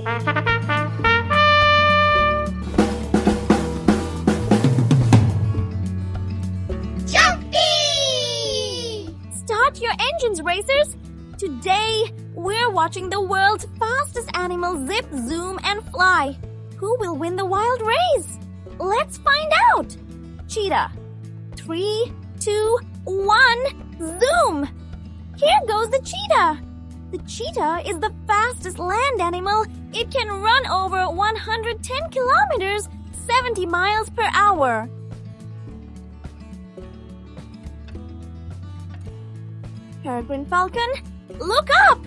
Jumpy! Start your engines, racers! Today, we're watching the world's fastest animal zip, zoom, and fly. Who will win the wild race? Let's find out! Cheetah. 3, 2, 1, zoom! Here goes the cheetah. The cheetah is the fastest land animal. It can run over 110 kilometers, 70 miles per hour. Peregrine falcon, look up!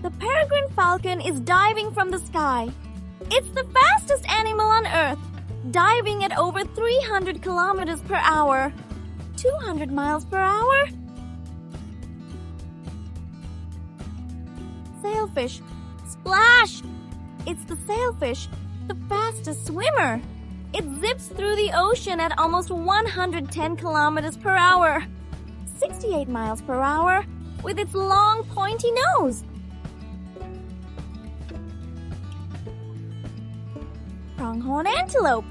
The peregrine falcon is diving from the sky. It's the fastest animal on Earth, diving at over 300 kilometers per hour. 200 miles per hour? Sailfish, splash! It's the sailfish, the fastest swimmer. It zips through the ocean at almost 110 kilometers per hour. 68 miles per hour with its long pointy nose. Pronghorn antelope.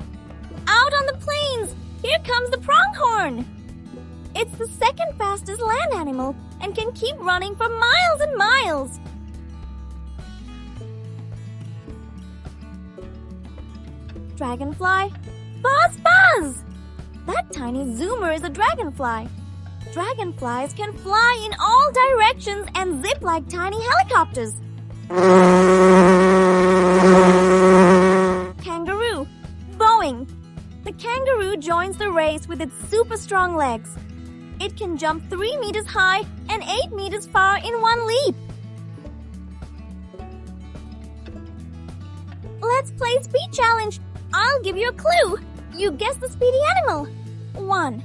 Out on the plains, here comes the pronghorn. It's the second fastest land animal and can keep running for miles and miles. Dragonfly, buzz, buzz! That tiny zoomer is a dragonfly. Dragonflies can fly in all directions and zip like tiny helicopters. Kangaroo, BOING! The kangaroo joins the race with its super strong legs. It can jump 3 meters high and 8 meters far in one leap. Let's play speed challenge. I'll give you a clue. You guess the speedy animal. 1.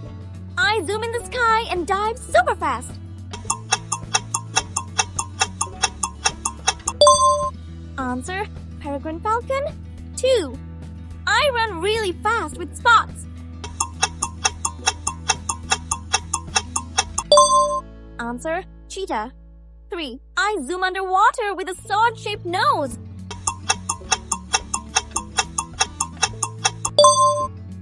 I zoom in the sky and dive super fast. Answer, peregrine falcon. 2. I run really fast with spots. Answer, cheetah. 3. I zoom underwater with a sword-shaped nose.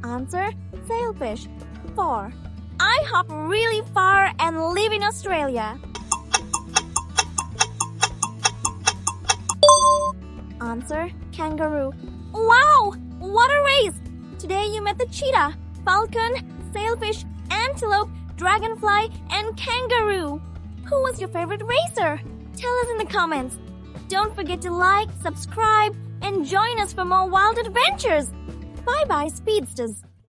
Answer, sailfish. 4. I hop really far and live in Australia. Answer, kangaroo. Wow! What a race! Today you met the cheetah, falcon, sailfish, antelope, dragonfly, and kangaroo. Who was your favorite racer? Tell us in the comments. Don't forget to like, subscribe, and join us for more wild adventures. Bye-bye, Speedsters.